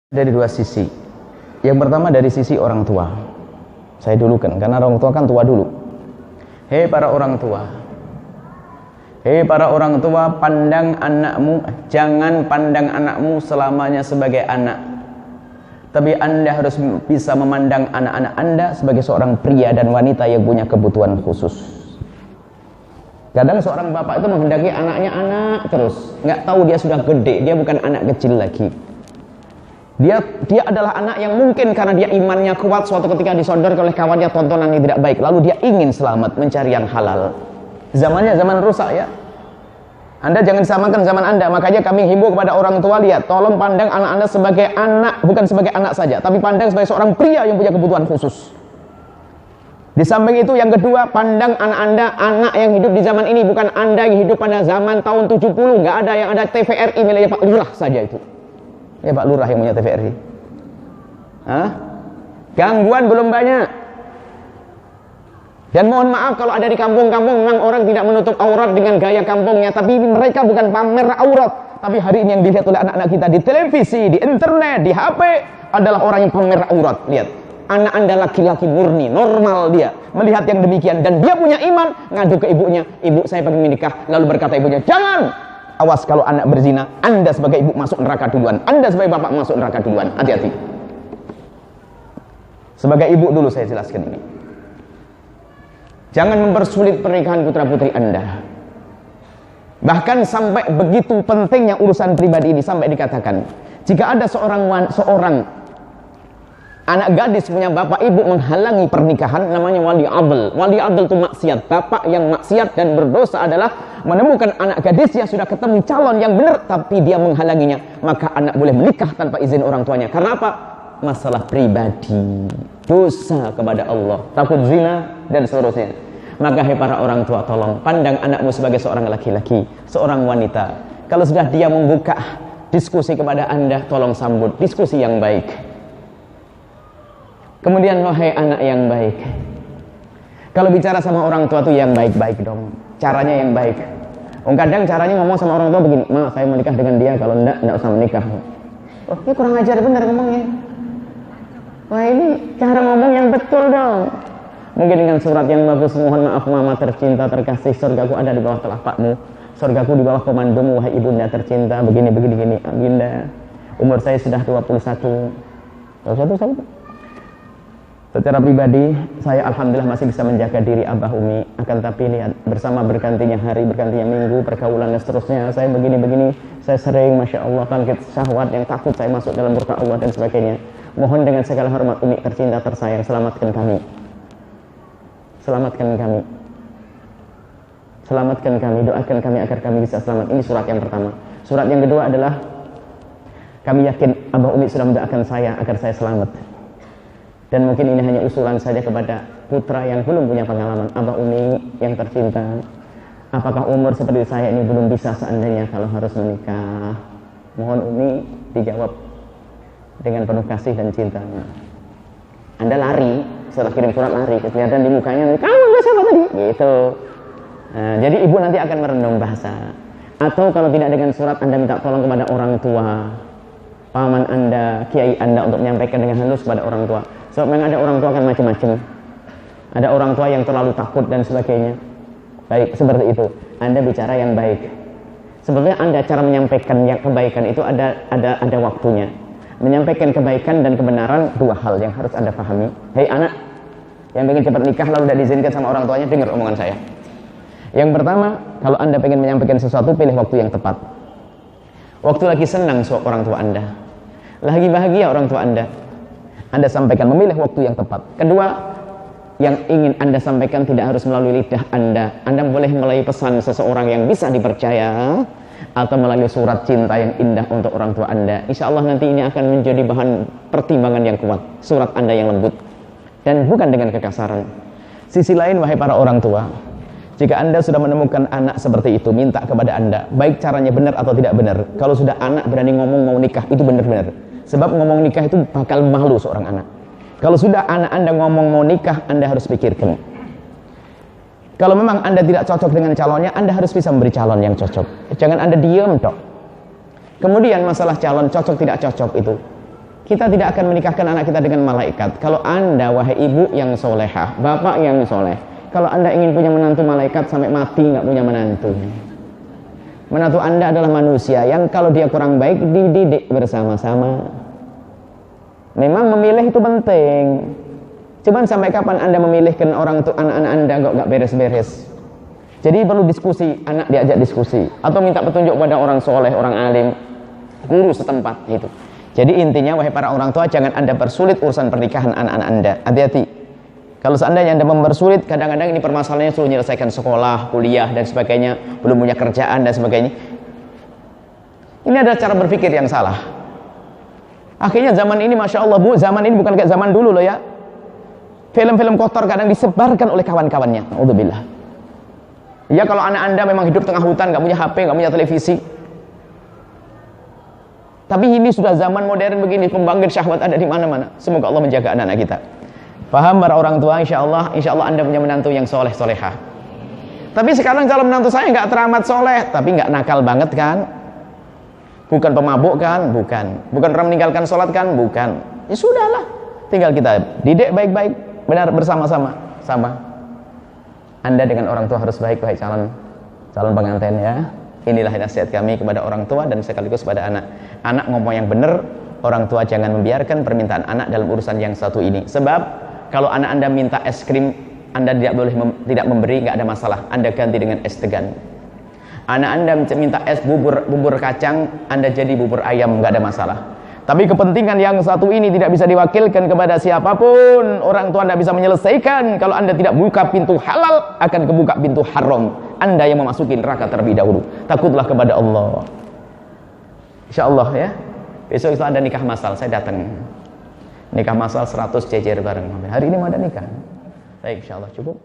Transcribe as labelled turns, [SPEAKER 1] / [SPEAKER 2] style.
[SPEAKER 1] Dari dua sisi. Yang pertama dari sisi orang tua. Saya dulukan karena orang tua kan tua dulu. Hei para orang tua. Hei para orang tua, pandang anakmu, jangan pandang anakmu selamanya sebagai anak. Tapi Anda harus bisa memandang anak-anak Anda sebagai seorang pria dan wanita yang punya kebutuhan khusus. Kadang seorang bapak itu menghendaki anaknya anak terus, nggak tahu dia sudah gede, dia bukan anak kecil lagi. Dia adalah anak yang mungkin karena dia imannya kuat, suatu ketika disodorkan oleh kawannya tontonan yang tidak baik, lalu dia ingin selamat, mencari yang halal. Zamannya zaman rusak ya. Anda jangan disamakan zaman Anda. Makanya kami himbau kepada orang tua, lihat, tolong pandang anak Anda sebagai anak, bukan sebagai anak saja, tapi pandang sebagai seorang pria yang punya kebutuhan khusus. Di samping itu yang kedua, pandang anak Anda, anak yang hidup di zaman ini, bukan Anda yang hidup pada zaman tahun 70. Nggak ada yang ada TVRI miliknya Pak Lurah saja itu. Ya Pak Lurah yang punya TVRI. Hah? Gangguan belum banyak. Dan mohon maaf kalau ada di kampung-kampung memang orang tidak menutup aurat dengan gaya kampungnya, tapi mereka bukan pamer aurat. Tapi hari ini yang dilihat oleh anak-anak kita di televisi, di internet, di HP adalah orang yang pamer aurat. Lihat, anak Anda laki-laki murni, normal dia melihat yang demikian, dan dia punya iman, ngadu ke ibunya, ibu saya pengen menikah, lalu berkata ibunya, jangan, awas kalau anak berzina, Anda sebagai ibu masuk neraka duluan, Anda sebagai bapak masuk neraka duluan, hati-hati. Sebagai ibu dulu saya jelaskan ini. Jangan mempersulit pernikahan putra-putri Anda. Bahkan sampai begitu pentingnya urusan pribadi ini, sampai dikatakan, jika ada seorang anak gadis punya bapak ibu menghalangi pernikahan, namanya wali adl. Wali adl itu maksiat. Bapak yang maksiat dan berdosa adalah menemukan anak gadisnya sudah ketemu calon yang benar, tapi dia menghalanginya. Maka anak boleh menikah tanpa izin orang tuanya. Karena apa? Masalah pribadi, dosa kepada Allah, takut zina dan seterusnya. Maka hai para orang tua, tolong pandang anakmu sebagai seorang laki-laki, seorang wanita. Kalau sudah dia membuka diskusi kepada Anda, tolong sambut diskusi yang baik. Kemudian wahai anak yang baik, kalau bicara sama orang tua tuh yang baik-baik dong, caranya yang baik. Kadang caranya ngomong sama orang tua begini, ma saya menikah dengan dia, kalau enggak usah menikah. Oh ini kurang ajar bener ngomongnya. Wah ini cara ngomong yang betul dong. Mungkin dengan surat yang bagus, mohon maaf mama tercinta terkasih, surgaku ada di bawah telapakmu, surgaku di bawah komandomu wahai ibunda tercinta, begini ibunda, umur saya sudah 21 tahun. Secara pribadi, saya alhamdulillah masih bisa menjaga diri Abah Umi. Akan tapi lihat, bersama bergantinya hari, bergantinya minggu, pergaulan dan seterusnya, saya begini, saya sering, Masya Allah, bangkit syahwat yang takut saya masuk dalam murka Allah dan sebagainya. Mohon dengan segala hormat Umi tercinta tersayang, selamatkan kami. Selamatkan kami, doakan kami agar kami bisa selamat. Ini surat yang pertama. Surat yang kedua adalah, kami yakin Abah Umi sudah mendoakan saya agar saya selamat. Dan mungkin ini hanya usulan saja kepada putra yang belum punya pengalaman. Abah Umi yang tercinta, apakah umur seperti saya ini belum bisa seandainya kalau harus menikah? Mohon Umi dijawab dengan penuh kasih dan cinta. Anda lari, setelah kirim surat lari, kelihatan di mukanya, kamu udah sama tadi, gitu. Nah, jadi ibu nanti akan merenung bahasa. Atau kalau tidak dengan surat, Anda minta tolong kepada orang tua, paman Anda, kiai Anda untuk menyampaikan dengan halus kepada orang tua. Sebab memang ada orang tua kan macam-macam. Ada orang tua yang terlalu takut dan sebagainya. Baik, seperti itu. Anda bicara yang baik. Sebetulnya Anda cara menyampaikan yang kebaikan itu ada waktunya. Menyampaikan kebaikan dan kebenaran dua hal yang harus Anda pahami. Hei anak yang ingin cepat nikah lalu udah diizinkan sama orang tuanya, dengar omongan saya. Yang pertama, kalau Anda ingin menyampaikan sesuatu, pilih waktu yang tepat. Waktu lagi senang orang tua Anda, lagi bahagia orang tua Anda sampaikan, memilih waktu yang tepat. Kedua, yang ingin Anda sampaikan tidak harus melalui lidah Anda boleh melalui pesan seseorang yang bisa dipercaya, atau melalui surat cinta yang indah untuk orang tua Anda. Insya Allah nanti ini akan menjadi bahan pertimbangan yang kuat, surat Anda yang lembut, dan bukan dengan kekasaran. Sisi lain, wahai para orang tua, jika Anda sudah menemukan anak seperti itu, minta kepada Anda, baik caranya benar atau tidak benar. Kalau sudah anak berani ngomong mau nikah, itu benar-benar. Sebab ngomong nikah itu bakal malu seorang anak. Kalau sudah anak Anda ngomong mau nikah, Anda harus pikirkan. Kalau memang Anda tidak cocok dengan calonnya, Anda harus bisa memberi calon yang cocok. Jangan Anda diam, dok. Kemudian masalah calon cocok tidak cocok itu, Kita tidak akan menikahkan anak kita dengan malaikat. Kalau Anda, wahai ibu yang solehah, bapak yang soleh, kalau Anda ingin punya menantu malaikat sampai mati nggak punya menantu. Menantu Anda adalah manusia yang kalau dia kurang baik dididik bersama-sama. Memang memilih itu penting. Cuman sampai kapan Anda memilihkan orang tua anak-anak Anda nggak beres-beres. Jadi perlu diskusi, anak diajak diskusi atau minta petunjuk pada orang soleh, orang alim, guru setempat itu. Jadi intinya wahai para orang tua, jangan Anda persulit urusan pernikahan anak-anak Anda. Hati-hati. Kalau seandainya Anda mempersulit, kadang-kadang ini permasalahannya suruh menyelesaikan sekolah, kuliah dan sebagainya, belum punya kerjaan dan sebagainya. Ini adalah cara berpikir yang salah. Akhirnya zaman ini, Masya Allah Bu, zaman ini bukan kayak zaman dulu loh ya. Film-film kotor kadang disebarkan oleh kawan-kawannya. Alhamdulillah. Ya kalau anak Anda memang hidup tengah hutan, nggak punya HP, nggak punya televisi. Tapi ini sudah zaman modern begini, pembangkit syahwat ada di mana-mana. Semoga Allah menjaga anak-anak kita. Paham para orang tua, insya Allah Anda punya menantu yang soleh solehah. Tapi sekarang kalau menantu saya nggak teramat soleh, tapi nggak nakal banget kan? Bukan pemabuk kan? Bukan orang meninggalkan sholat kan? Bukan. Ya sudahlah, tinggal kita didik baik-baik, benar bersama-sama. Sama. Anda dengan orang tua harus baik, wahai calon pengantin ya. Inilah nasihat kami kepada orang tua dan sekaligus kepada anak. Anak ngomong yang benar, orang tua jangan membiarkan permintaan anak dalam urusan yang satu ini. Sebab kalau anak Anda minta es krim, Anda tidak boleh tidak memberi, nggak ada masalah. Anda ganti dengan es degan. Anak Anda minta es bubur kacang, Anda jadi bubur ayam, nggak ada masalah. Tapi kepentingan yang satu ini tidak bisa diwakilkan kepada siapapun. Orang tua Anda bisa menyelesaikan. Kalau Anda tidak buka pintu halal, akan kebuka pintu haram. Anda yang memasuki neraka terlebih dahulu. Takutlah kepada Allah. Insya Allah ya. Besok itu ada nikah masal, saya datang. Nikah masal 100 jejer bareng. Hari ini mau ada nikah. Baik, insya Allah cukup.